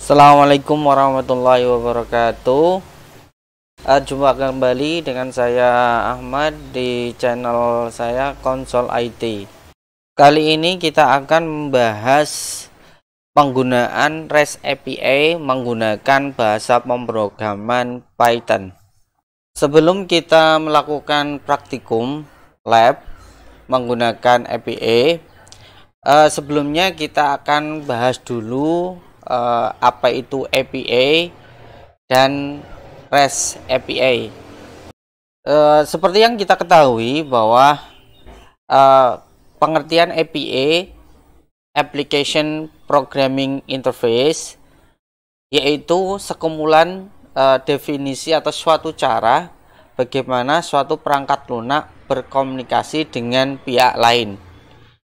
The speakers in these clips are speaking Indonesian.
Assalamualaikum warahmatullahi wabarakatuh. Jumpa kembali dengan saya Ahmad di channel saya Konsol IT. Kali ini kita akan membahas penggunaan REST API menggunakan bahasa pemrograman Python. Sebelum kita melakukan praktikum lab menggunakan API, sebelumnya kita akan bahas dulu apa itu API dan REST API. Seperti yang kita ketahui bahwa pengertian API, Application Programming Interface, yaitu sekumpulan definisi atau suatu cara bagaimana suatu perangkat lunak berkomunikasi dengan pihak lain.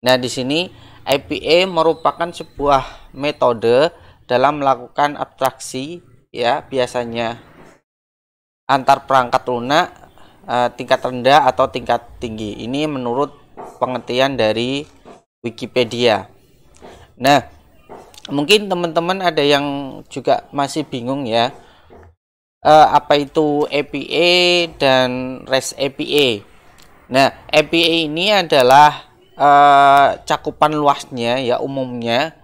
Nah, di sini API merupakan sebuah metode dalam melakukan abstraksi, ya, biasanya antar perangkat lunak tingkat rendah atau tingkat tinggi. Ini menurut pengertian dari Wikipedia. Nah, mungkin teman-teman ada yang juga masih bingung ya, apa itu API dan REST API. Nah, API ini adalah cakupan luasnya, ya, umumnya.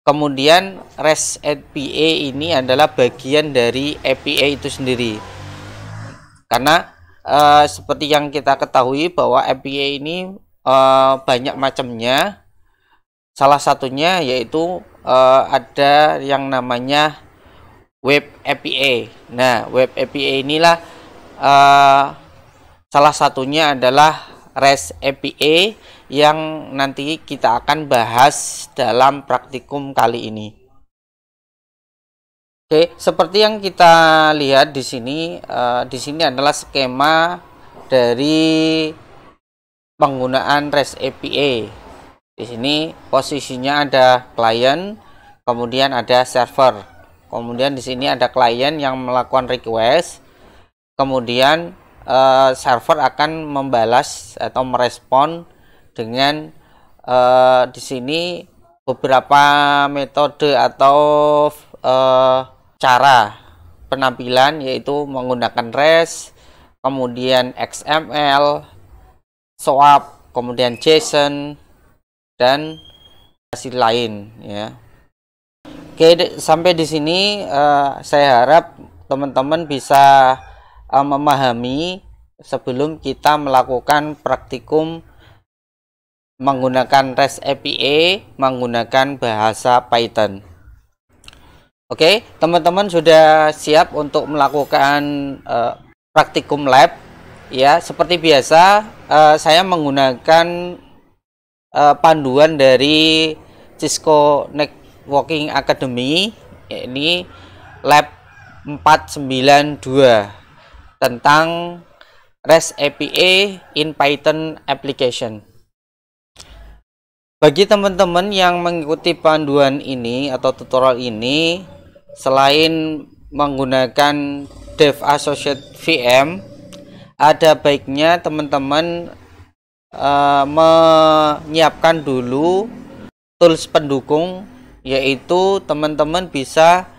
Kemudian REST API ini adalah bagian dari API itu sendiri. Karena seperti yang kita ketahui bahwa API ini banyak macamnya. Salah satunya yaitu ada yang namanya Web API. Nah, Web API inilah salah satunya adalah REST API yang nanti kita akan bahas dalam praktikum kali ini. Oke, seperti yang kita lihat di sini adalah skema dari penggunaan REST API. Di sini posisinya ada klien, kemudian ada server. Kemudian di sini ada klien yang melakukan request, kemudian server akan membalas atau merespon dengan di sini beberapa metode atau cara penampilan, yaitu menggunakan REST, kemudian XML, SOAP, kemudian JSON, dan hasil lain, ya. Oke, sampai di sini saya harap teman-teman bisa memahami sebelum kita melakukan praktikum menggunakan REST API menggunakan bahasa Python. Oke, teman-teman sudah siap untuk melakukan praktikum lab, ya. Seperti biasa, saya menggunakan panduan dari Cisco Networking Academy, ini lab 492 tentang REST API in Python application. Bagi teman-teman yang mengikuti panduan ini atau tutorial ini, selain menggunakan Dev Associate VM, ada baiknya teman-teman menyiapkan dulu tools pendukung, yaitu teman-teman bisa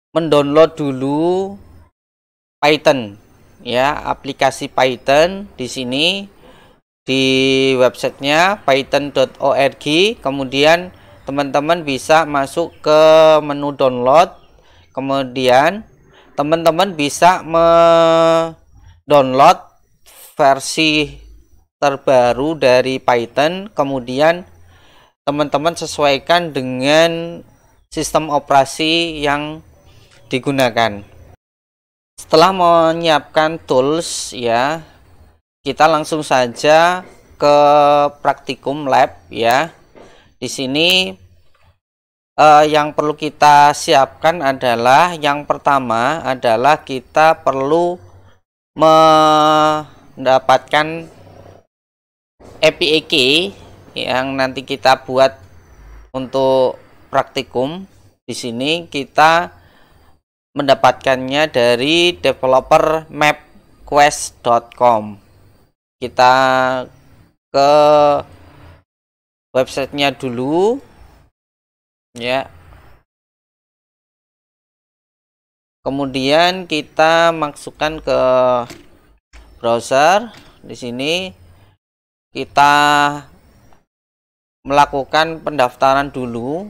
mendownload dulu Python, ya, aplikasi Python di sini di websitenya python.org. Kemudian teman-teman bisa masuk ke menu download, kemudian teman-teman bisa mendownload versi terbaru dari Python, kemudian teman-teman sesuaikan dengan sistem operasi yang digunakan. Setelah menyiapkan tools, ya, kita langsung saja ke praktikum lab, ya. Di sini yang perlu kita siapkan adalah, yang pertama adalah kita perlu mendapatkan API key yang nanti kita buat untuk praktikum. Di sini kita mendapatkannya dari developer mapquest.com. Kita ke websitenya dulu, ya. Kemudian kita masukkan ke browser. Di sini kita melakukan pendaftaran dulu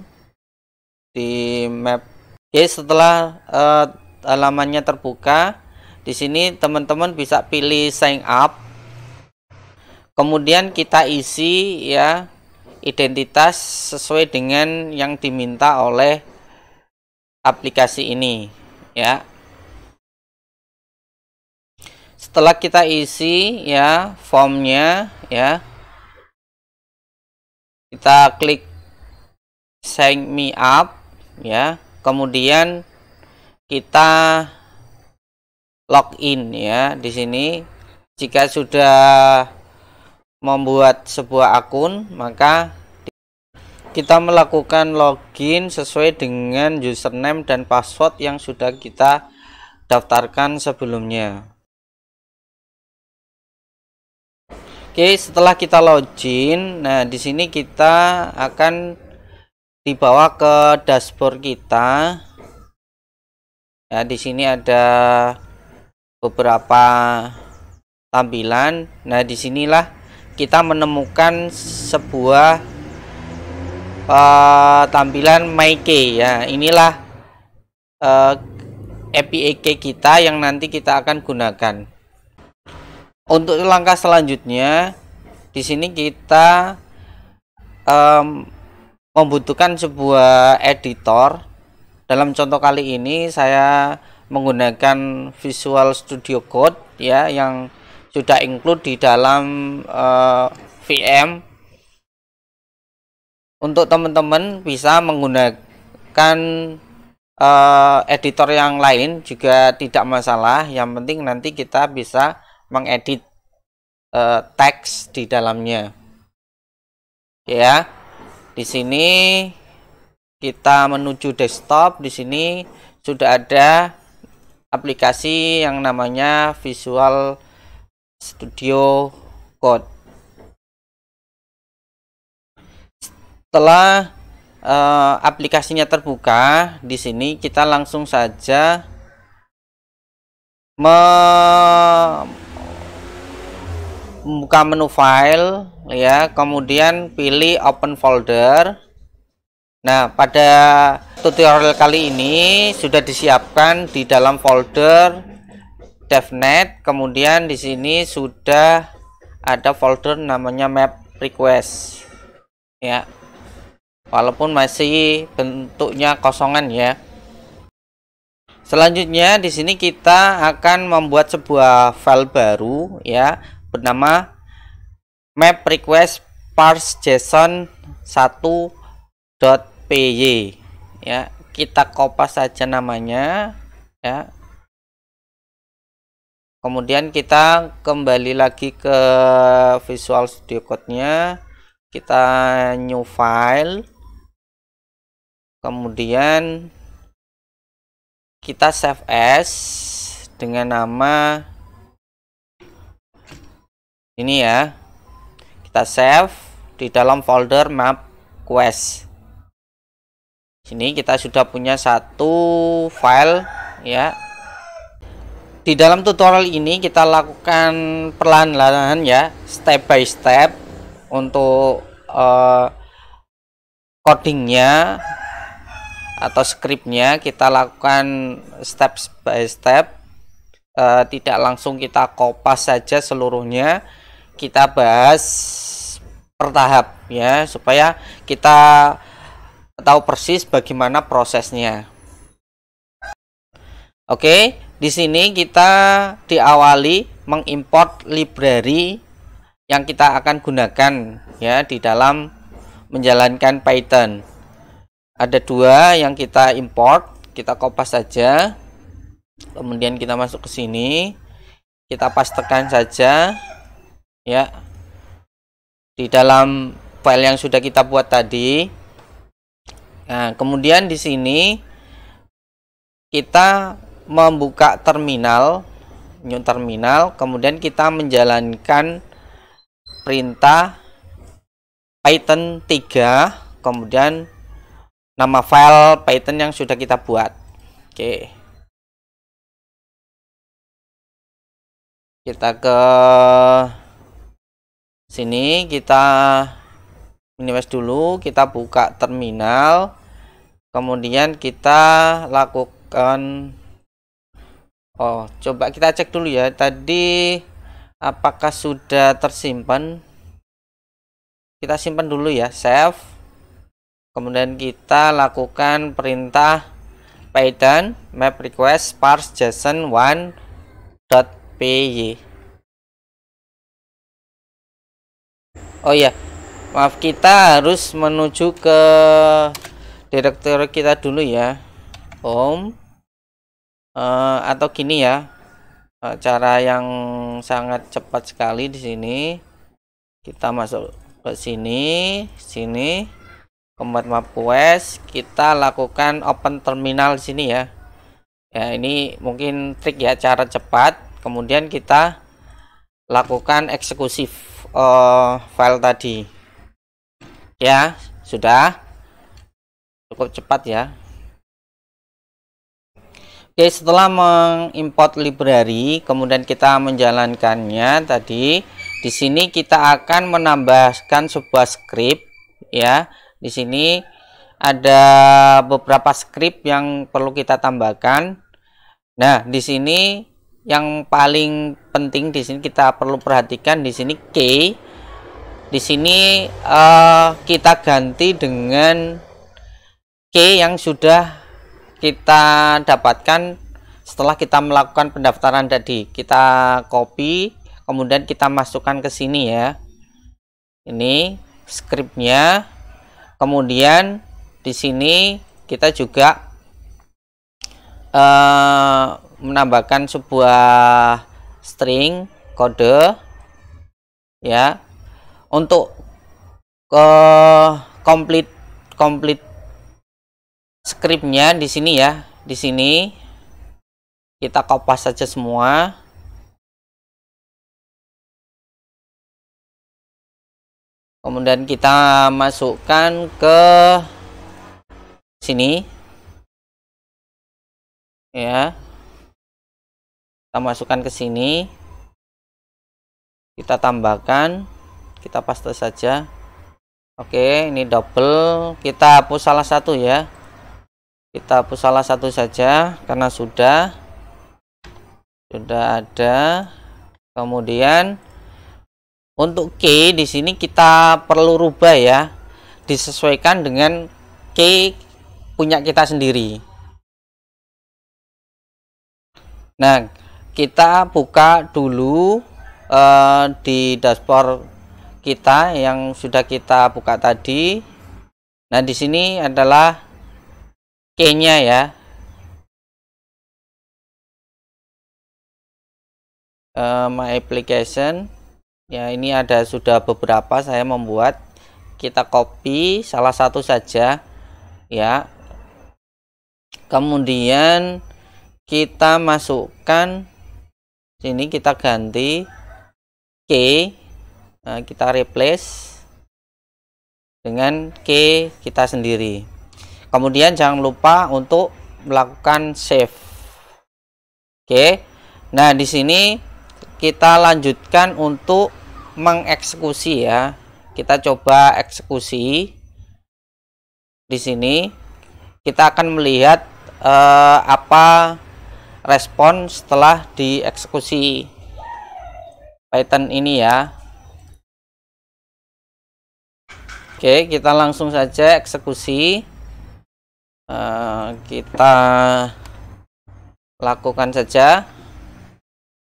di map. Oke, setelah halamannya terbuka, di sini teman-teman bisa pilih sign up. Kemudian kita isi ya identitas sesuai dengan yang diminta oleh aplikasi ini ya. Setelah kita isi ya formnya ya, kita klik sign me up ya, kemudian kita login ya. Di sini jika sudah membuat sebuah akun, maka kita melakukan login sesuai dengan username dan password yang sudah kita daftarkan sebelumnya. Oke, setelah kita login, nah di sini kita akan dibawa ke dashboard kita. Ya, di sini ada beberapa tampilan. Nah, disinilah kita menemukan sebuah tampilan My Key ya. Inilah API key kita yang nanti kita akan gunakan. Untuk langkah selanjutnya, di sini kita membutuhkan sebuah editor. Dalam contoh kali ini saya menggunakan Visual Studio Code ya, yang sudah include di dalam VM. Untuk teman-teman bisa menggunakan editor yang lain juga tidak masalah. Yang penting nanti kita bisa mengedit teks di dalamnya. Ya, di sini kita menuju desktop. Di sini sudah ada aplikasi yang namanya Visual Studio Code. Setelah aplikasinya terbuka, di sini kita langsung saja membuka menu file ya, kemudian pilih open folder. Nah, pada tutorial kali ini sudah disiapkan di dalam folder DevNet. Kemudian di sini sudah ada folder namanya map request ya, walaupun masih bentuknya kosongan ya. Selanjutnya di sini kita akan membuat sebuah file baru ya, bernama map request parse json 1.py ya. Kita kopas saja namanya ya. Kemudian kita kembali lagi ke Visual Studio Code-nya, kita new file, kemudian kita save as dengan nama ini ya. Kita save di dalam folder map quest. Sini kita sudah punya satu file ya. Di dalam tutorial ini kita lakukan perlahan-lahan ya, step by step untuk codingnya atau scriptnya. Kita lakukan step by step, tidak langsung kita kopas saja seluruhnya. Kita bahas per tahap ya, supaya kita tahu persis bagaimana prosesnya. Oke, di sini kita diawali mengimport library yang kita akan gunakan ya di dalam menjalankan Python. Ada dua yang kita import, kita kopas saja. Kemudian kita masuk ke sini, kita pastekan saja ya di dalam file yang sudah kita buat tadi. Nah, kemudian di sini kita membuka terminal, new terminal, kemudian kita menjalankan perintah Python 3, kemudian nama file Python yang sudah kita buat. Oke. Kita ke sini, kita minimize dulu, kita buka terminal, kemudian kita lakukan coba kita cek dulu ya tadi apakah sudah tersimpan. Kita simpan dulu ya, save, kemudian kita lakukan perintah Python map request parse json1.py. oh ya, maaf, kita harus menuju ke direktori kita dulu ya, home, atau gini ya, cara yang sangat cepat sekali. Di sini kita masuk ke sini, Combat MapQuest, kita lakukan open terminal di sini ya. Ya, ini mungkin trik ya, cara cepat. Kemudian kita lakukan eksekusi file tadi. Ya, sudah cukup cepat ya. Oke, setelah mengimport library, kemudian kita menjalankannya tadi. Di sini kita akan menambahkan sebuah script ya. Di sini ada beberapa script yang perlu kita tambahkan. Nah, di sini yang paling penting di sini kita perlu perhatikan di sini key. Di sini kita ganti dengan key yang sudah kita dapatkan setelah kita melakukan pendaftaran tadi. Kita copy, kemudian kita masukkan ke sini ya. Ini scriptnya. Kemudian di sini kita juga menambahkan sebuah string kode ya untuk complete scriptnya di sini ya. Di sini kita kopas saja semua. Kemudian kita masukkan ke sini ya. Kita masukkan ke sini. Kita tambahkan, kita paste saja. Oke, ini double. Kita hapus salah satu ya. Kita hapus salah satu saja karena sudah ada. Kemudian untuk key di sini kita perlu rubah ya, disesuaikan dengan key punya kita sendiri. Nah, kita buka dulu di dashboard kita yang sudah kita buka tadi. Nah, di sini adalah key-nya ya. My application. Ya, ini ada sudah beberapa saya membuat. Kita copy salah satu saja ya. Kemudian kita masukkan sini, kita ganti key. Nah, kita replace dengan key kita sendiri. Kemudian jangan lupa untuk melakukan save. Oke. Nah, di sini kita lanjutkan untuk mengeksekusi ya. Kita coba eksekusi. Di sini kita akan melihat apa respon setelah dieksekusi Python ini ya. Oke, kita langsung saja eksekusi. Kita lakukan saja.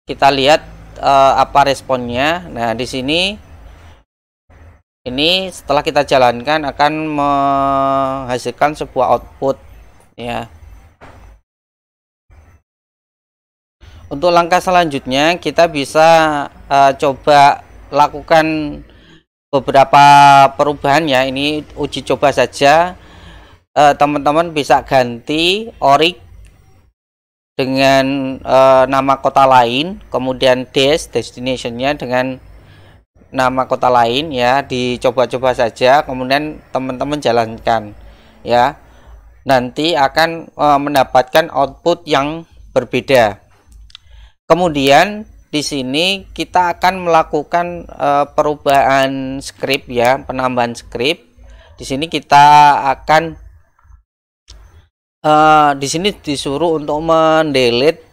Kita lihat apa responnya. Nah, di sini ini setelah kita jalankan akan menghasilkan sebuah output ya. Untuk langkah selanjutnya kita bisa coba lakukan beberapa perubahan ya. Ini uji coba saja. Teman-teman bisa ganti orig dengan nama kota lain, kemudian destinationnya dengan nama kota lain ya. Dicoba-coba saja, kemudian teman-teman jalankan ya. Nanti akan mendapatkan output yang berbeda. Kemudian di sini kita akan melakukan perubahan script ya, penambahan script. Di sini kita akan di sini disuruh untuk mendelete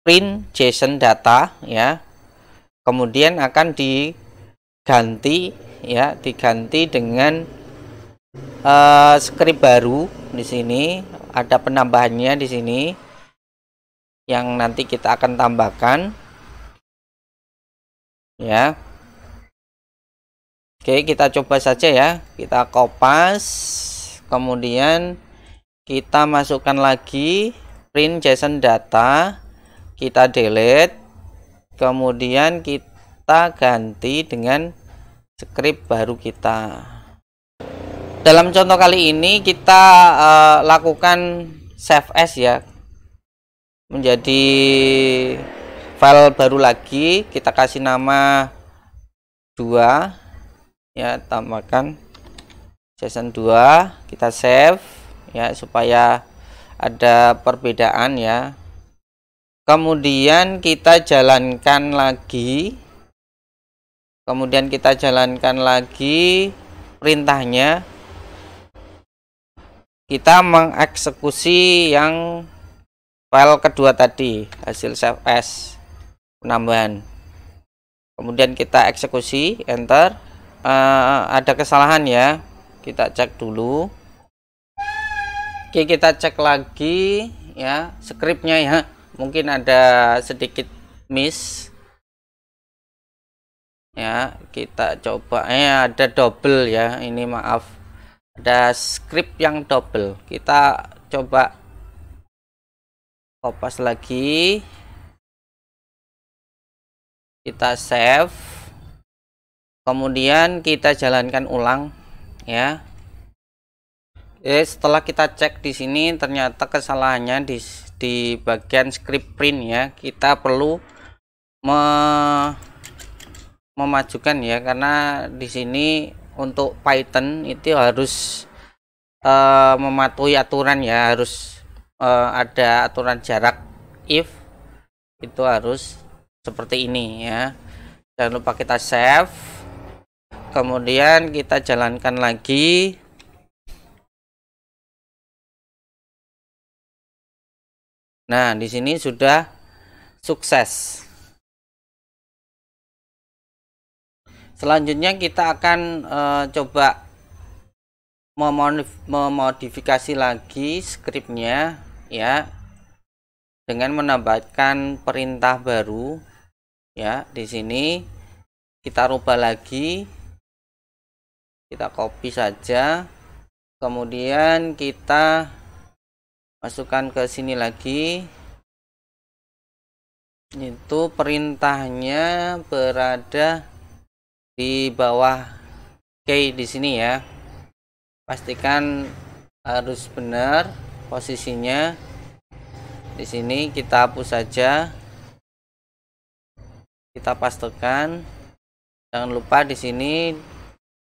print JSON data ya. Kemudian akan diganti ya, diganti dengan script baru. Di sini ada penambahannya di sini yang nanti kita akan tambahkan ya. Oke, kita coba saja ya. Kita kopas, kemudian kita masukkan lagi print JSON data, kita delete, kemudian kita ganti dengan script baru kita. Dalam contoh kali ini kita lakukan save as ya, menjadi file baru lagi. Kita kasih nama 2 ya, tambahkan JSON 2, kita save ya supaya ada perbedaan ya. Kemudian kita jalankan lagi, perintahnya. Kita mengeksekusi yang file kedua tadi, hasil save as penambahan. Kemudian kita eksekusi, enter. Ada kesalahan ya, kita cek dulu. Oke, kita cek lagi ya scriptnya ya, mungkin ada sedikit miss ya. Kita coba ada double ya, ini maaf, ada script yang double. Kita coba kopas lagi, kita save, kemudian kita jalankan ulang ya. Setelah kita cek di sini ternyata kesalahannya di bagian script print ya. Kita perlu memajukan ya, karena di sini untuk Python itu harus mematuhi aturan ya, harus ada aturan jarak if, itu harus seperti ini ya. Jangan lupa kita save, kemudian kita jalankan lagi. Nah, di sini sudah sukses. Selanjutnya kita akan coba memodifikasi lagi scriptnya ya, dengan menambahkan perintah baru ya. Di sini kita rubah lagi, kita copy saja, kemudian kita masukkan ke sini lagi. Itu perintahnya berada di bawah key di sini ya. Pastikan harus benar posisinya. Di sini kita hapus saja, kita pastekan. Jangan lupa di sini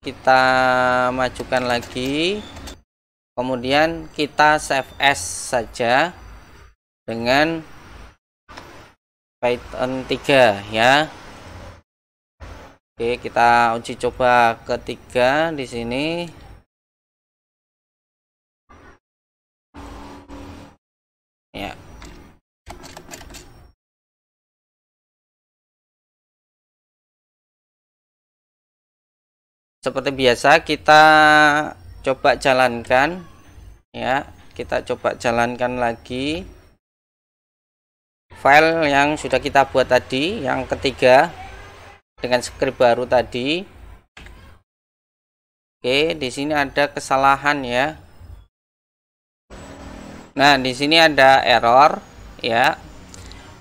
kita majukan lagi, kemudian kita save as saja dengan Python 3 ya. Oke, kita uji coba ketiga di sini. Ya. Seperti biasa kita coba jalankan ya, kita coba jalankan lagi file yang sudah kita buat tadi, yang ketiga dengan script baru tadi. Oke, di sini ada kesalahan ya. Nah, di sini ada error ya.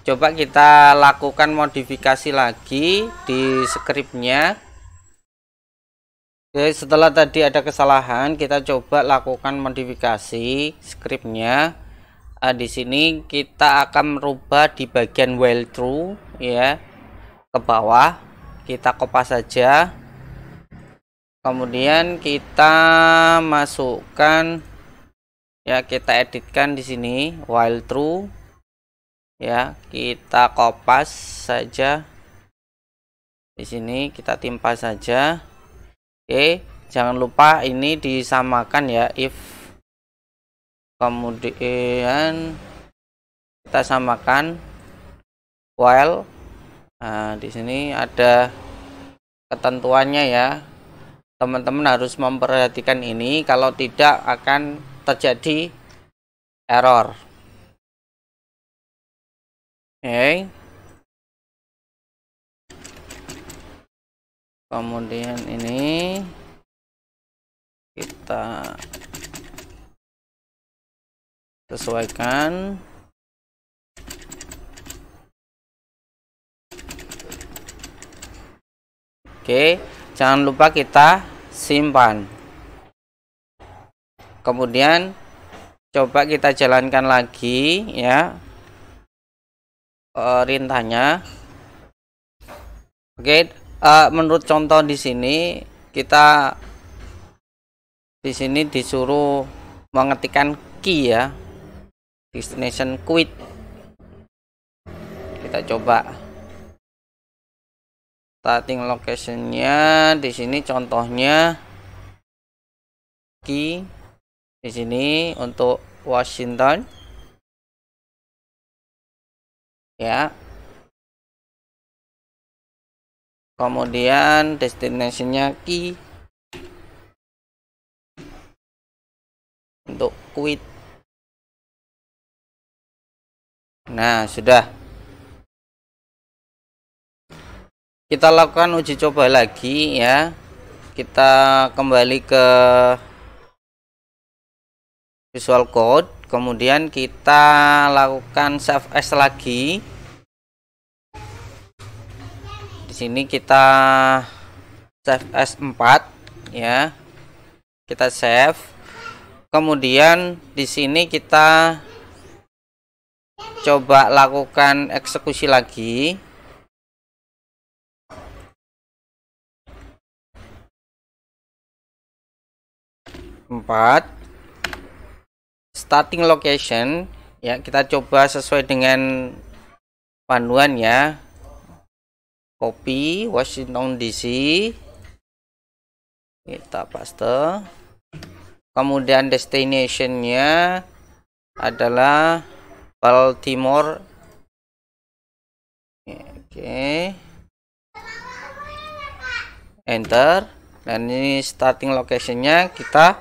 Coba kita lakukan modifikasi lagi di scriptnya. Oke, setelah tadi ada kesalahan, kita coba lakukan modifikasi scriptnya. Di sini kita akan merubah di bagian while true ya, ke bawah. Kita kopas saja, kemudian kita masukkan ya, kita editkan di sini while true. ya, kita kopas saja di sini, kita timpa saja. Oke, jangan lupa ini disamakan ya, if, kemudian kita samakan while. Nah, di sini ada ketentuannya ya, teman-teman harus memperhatikan ini, kalau tidak akan terjadi error. Oke, kemudian ini kita sesuaikan. Oke, jangan lupa kita simpan. Kemudian coba kita jalankan lagi ya, perintahnya. Oke, menurut contoh di sini, kita di sini disuruh mengetikkan key ya, destination quit. Kita coba starting locationnya di sini, contohnya key di sini untuk Washington ya. Kemudian destinationnya key untuk quit. Nah, sudah. Kita lakukan uji coba lagi ya. Kita kembali ke Visual Code, kemudian kita lakukan save as lagi. Di sini kita save as 4 ya. Kita save. Kemudian di sini kita coba lakukan eksekusi lagi. Starting location ya, kita coba sesuai dengan panduan ya, copy Washington DC, kita paste. Kemudian destinationnya adalah Baltimore. Oke, enter. Dan ini starting locationnya kita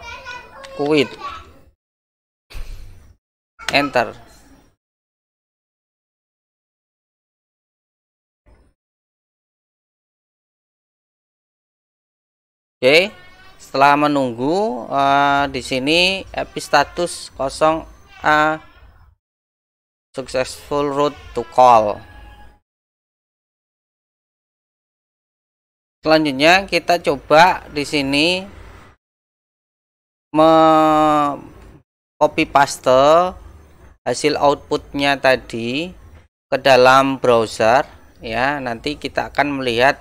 quit, enter. Oke, setelah menunggu di sini epistatus 0A successful route to call. Selanjutnya kita coba di sini copy paste hasil outputnya tadi ke dalam browser ya. Nanti kita akan melihat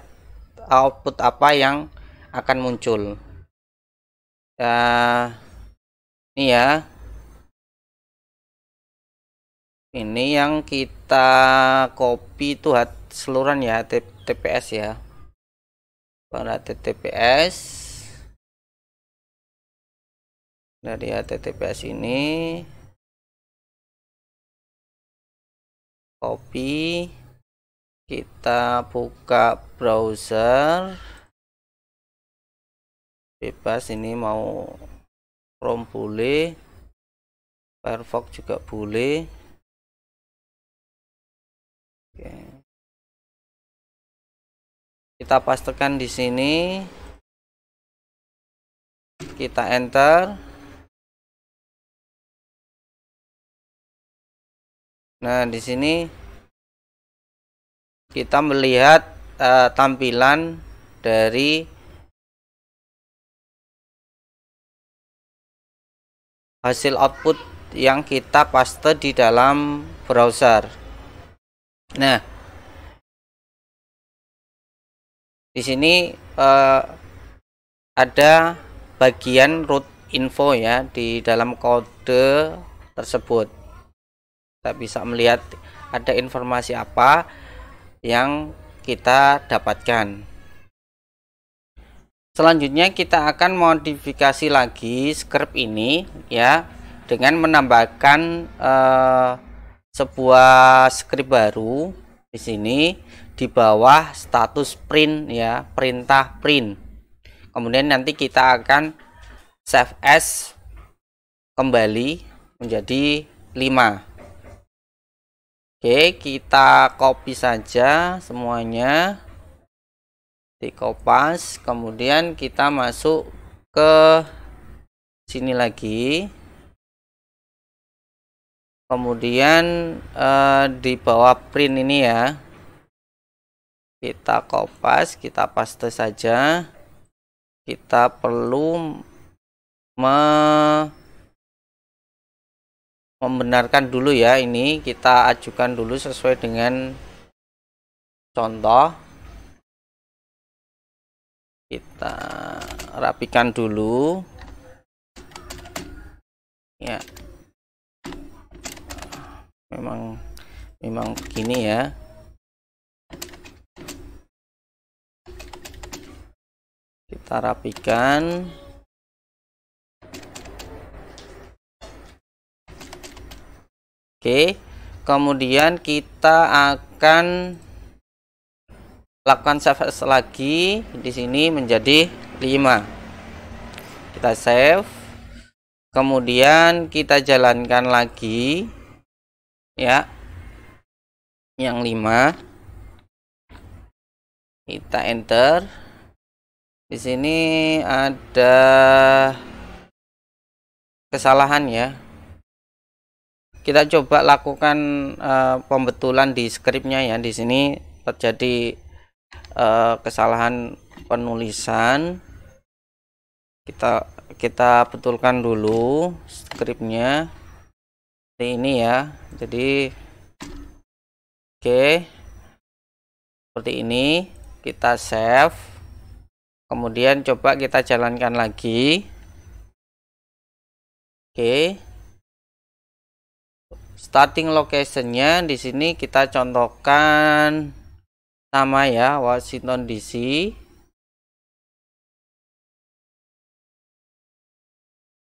output apa yang akan muncul. Ini ya, ini yang kita copy itu seluruhan ya, TPS ya, pada TTPS. Dari HTTPS ini copy, kita buka browser bebas, ini mau Chrome boleh, Firefox juga boleh. Oke, kita pastekan di sini, kita enter. Nah, di sini kita melihat tampilan dari hasil output yang kita paste di dalam browser. Nah, di sini ada bagian route info ya di dalam kode tersebut. Kita bisa melihat ada informasi apa yang kita dapatkan. Selanjutnya kita akan modifikasi lagi script ini ya, dengan menambahkan sebuah script baru di sini di bawah status print ya, perintah print. Kemudian nanti kita akan save as kembali menjadi 5. Oke, kita copy saja semuanya, di kopas, kemudian kita masuk ke sini lagi, kemudian di bawah print ini ya, kita kopas, kita paste saja. Kita perlu membenarkan dulu ya, ini kita ajukan dulu sesuai dengan contoh. Kita rapikan dulu ya, memang begini ya. Kita rapikan. Oke, kemudian kita akan lakukan save as lagi di sini menjadi 5. Kita save, kemudian kita jalankan lagi ya, yang 5. Kita enter. Di sini ada kesalahan ya. Kita coba lakukan pembetulan di scriptnya ya. Di sini terjadi kesalahan penulisan. Kita betulkan dulu scriptnya. Seperti ini ya. Jadi oke, seperti ini. Kita save. Kemudian coba kita jalankan lagi. Oke. Starting locationnya di sini kita contohkan sama ya, Washington DC.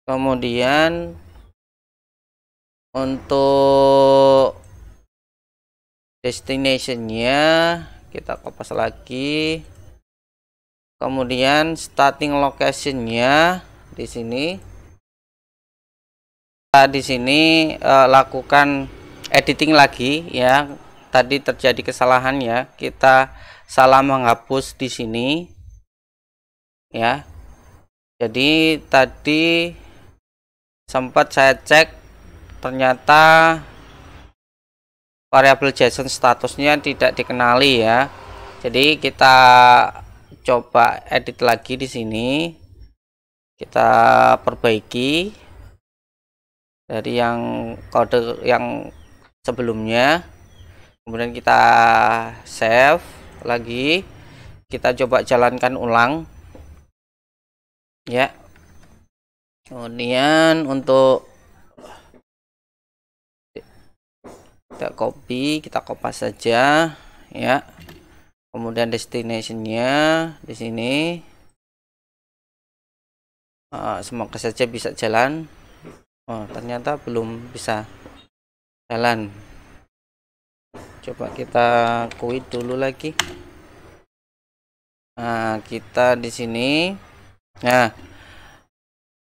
Kemudian untuk destinationnya kita kopas lagi. Kemudian starting locationnya di sini. Di sini lakukan editing lagi ya. Tadi terjadi kesalahan ya. Kita salah menghapus di sini ya. Jadi tadi sempat saya cek, ternyata variabel JSON statusnya tidak dikenali ya. Jadi kita coba edit lagi di sini. Kita perbaiki dari yang kode yang sebelumnya. Kemudian kita save lagi, kita coba jalankan ulang ya. Kemudian untuk kita copy, kita kopas saja ya. Kemudian destinationnya di sini, semoga saja bisa jalan. Oh, ternyata belum bisa jalan. Coba kita quit dulu lagi. Nah, kita di sini. Nah,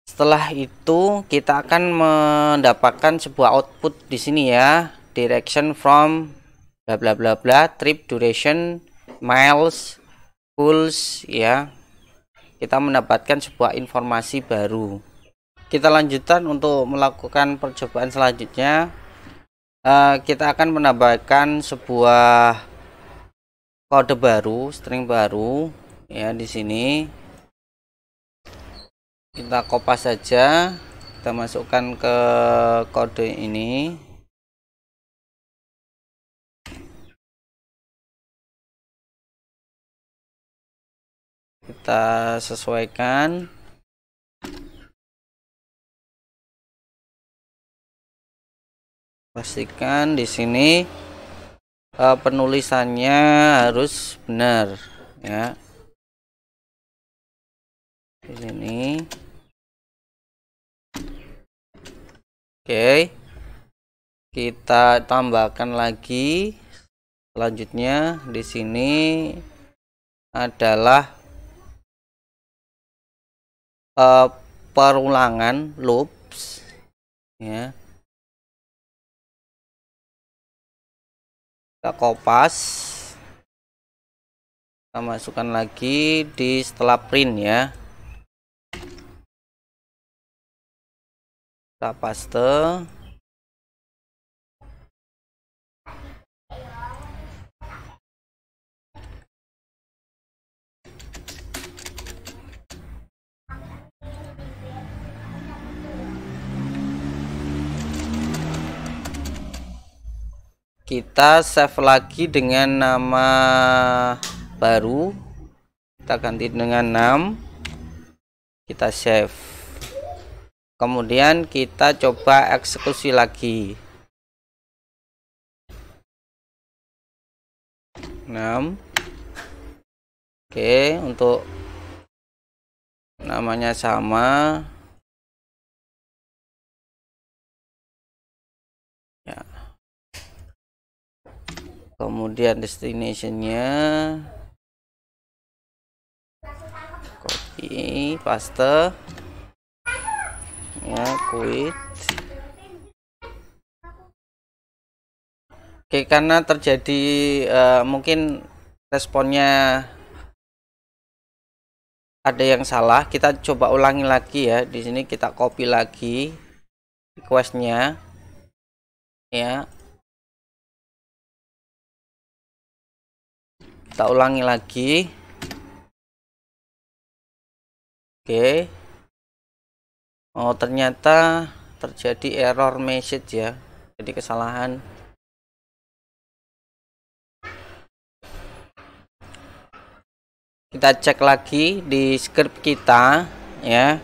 setelah itu kita akan mendapatkan sebuah output di sini ya. Direction from bla bla bla bla, trip duration, miles, pulse ya. Kita mendapatkan sebuah informasi baru. Kita lanjutkan untuk melakukan percobaan selanjutnya. Kita akan menambahkan sebuah kode baru, string baru ya. Di sini kita kopas saja, kita masukkan ke kode ini. Kita sesuaikan. Pastikan di sini penulisannya harus benar ya. Di sini. Oke. Kita tambahkan lagi. Selanjutnya di sini adalah perulangan loops ya. Kita kopas, kita masukkan lagi di setelah print ya. Kita paste. Kita save lagi dengan nama baru, kita ganti dengan 6, kita save, kemudian kita coba eksekusi lagi. 6. Oke, untuk namanya sama ya. Kemudian destinationnya copy paste ya, quit. Oke, karena terjadi mungkin responnya ada yang salah, kita coba ulangi lagi ya. Di sini kita copy lagi requestnya ya, kita ulangi lagi. Oke. Oh, ternyata terjadi error message ya, jadi kesalahan. Kita cek lagi di script kita ya.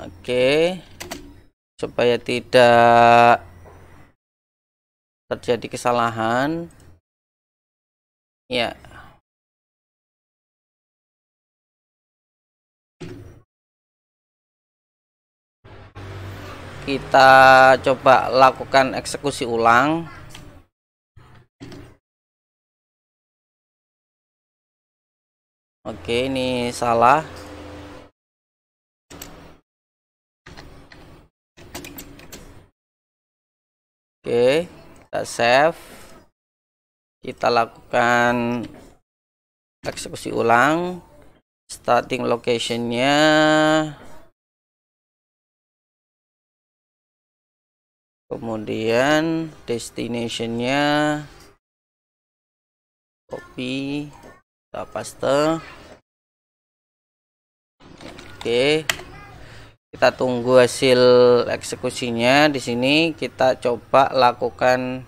Oke, supaya tidak terjadi kesalahan ya. Kita coba lakukan eksekusi ulang. Oke, ini salah. Oke, kita save, kita lakukan eksekusi ulang. Starting locationnya kemudian destinationnya copy, kita paste. Oke, kita tunggu hasil eksekusinya. Di sini kita coba lakukan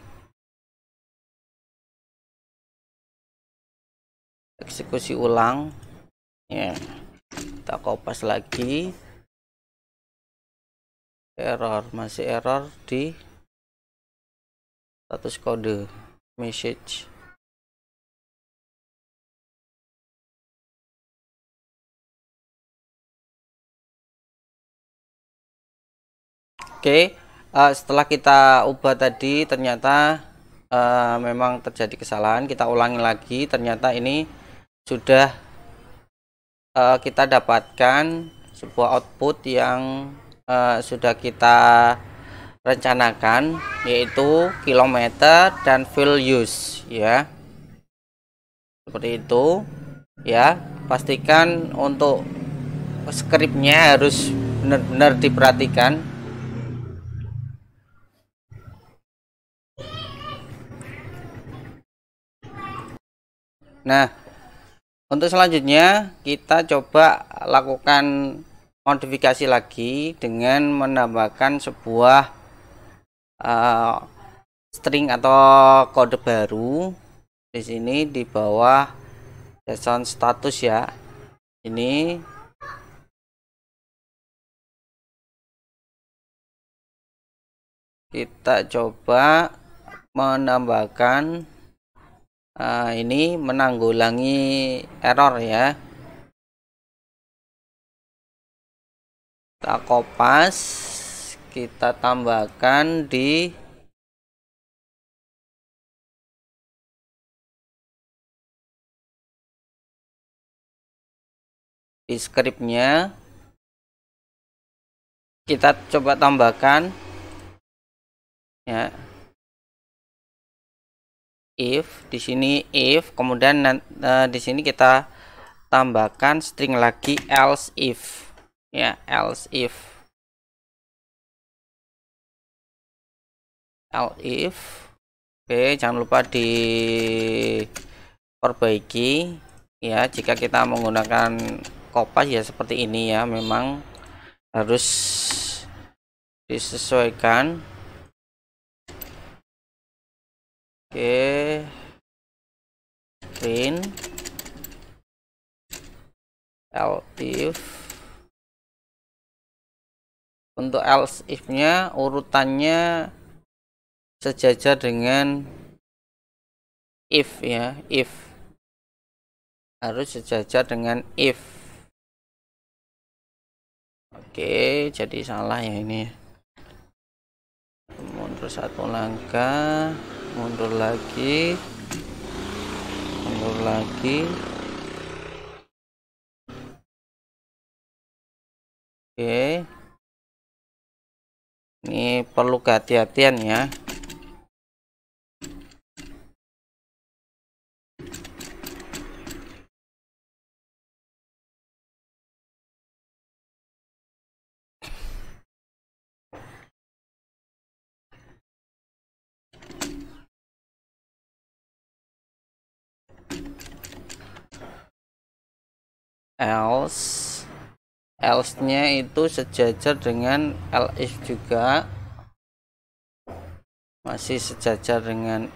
eksekusi ulang ya. Kita kopas lagi. Error, masih error di status kode message. Oke, setelah kita ubah tadi ternyata memang terjadi kesalahan. Kita ulangi lagi, ternyata ini sudah kita dapatkan sebuah output yang sudah kita rencanakan, yaitu kilometer dan fuel use ya. Seperti itu ya. Pastikan untuk skripnya harus benar-benar diperhatikan. Nah, untuk selanjutnya kita coba lakukan modifikasi lagi dengan menambahkan sebuah string atau kode baru di sini di bawah JSON status ya. Ini kita coba menambahkan ini menanggulangi error ya. Kita kopas, kita tambahkan di scriptnya. Kita coba tambahkan ya, if di sini, if kemudian di sini kita tambahkan string lagi else if ya, else if Oke, jangan lupa diperbaiki ya. Jika kita menggunakan kopas ya seperti ini ya, memang harus disesuaikan. Oke, print else if. Untuk else if-nya urutannya sejajar dengan if ya, if harus sejajar dengan if. Oke, jadi salah ya ini. Mundur satu langkah, mundur lagi, mundur lagi. Oke, ini perlu kehati-hatian ya. Else-nya itu sejajar dengan else juga, masih sejajar dengan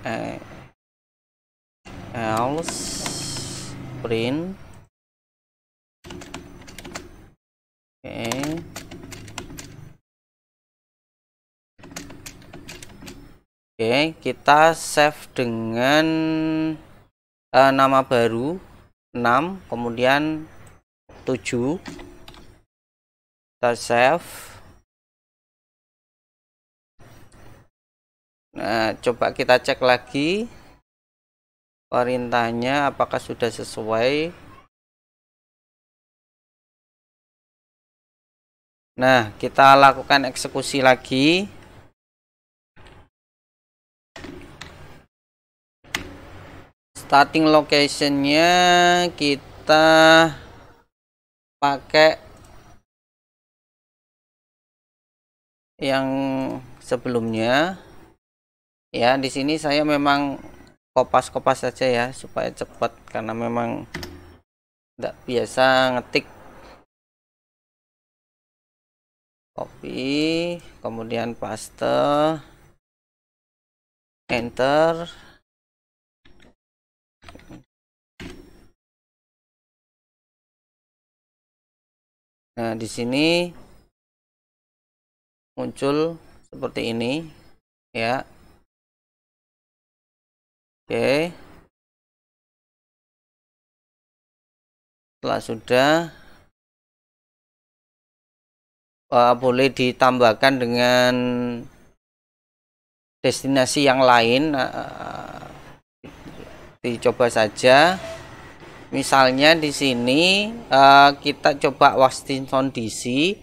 else print. Oke, kita save dengan nama baru 6 kemudian 7. Kita save. Nah, coba kita cek lagi perintahnya apakah sudah sesuai. Nah, kita lakukan eksekusi lagi. Starting location-nya kita pakai yang sebelumnya ya. Di sini saya memang kopas-kopas saja ya supaya cepat, karena memang tidak biasa ngetik. Copy kemudian paste, enter. Nah, di sini muncul seperti ini ya. Oke, setelah sudah boleh ditambahkan dengan destinasi yang lain. Dicoba saja. Misalnya di sini kita coba Washington DC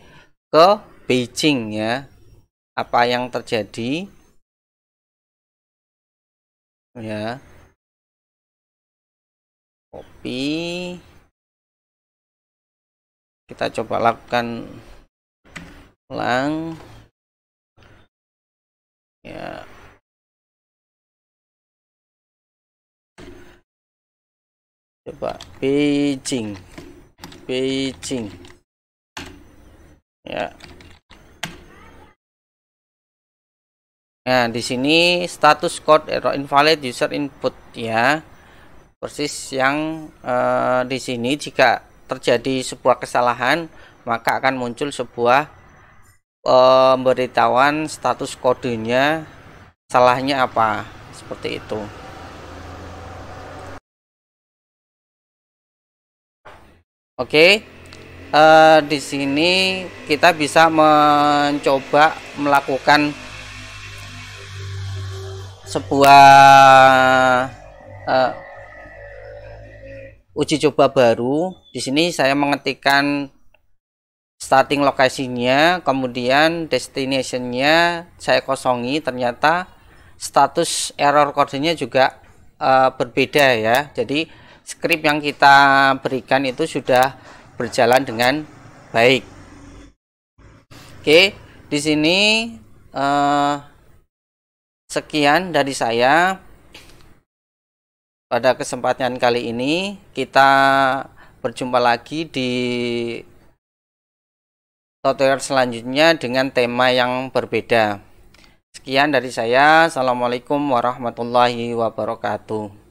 ke Beijing ya. Apa yang terjadi? Ya. Copy. Kita coba lakukan ulang. Ya. Coba Beijing ya. Nah, di sini status code error invalid user input ya, persis yang di sini. Jika terjadi sebuah kesalahan maka akan muncul sebuah pemberitahuan status kodenya, salahnya apa. seperti itu. Oke, di sini kita bisa mencoba melakukan sebuah uji coba baru. Di sini saya mengetikkan starting lokasinya, kemudian destinationnya saya kosongi, ternyata status error kodenya juga berbeda ya. Jadi script yang kita berikan itu sudah berjalan dengan baik. Oke, di sini sekian dari saya. Pada kesempatan kali ini kita berjumpa lagi di tutorial selanjutnya dengan tema yang berbeda. Sekian dari saya. Assalamualaikum warahmatullahi wabarakatuh.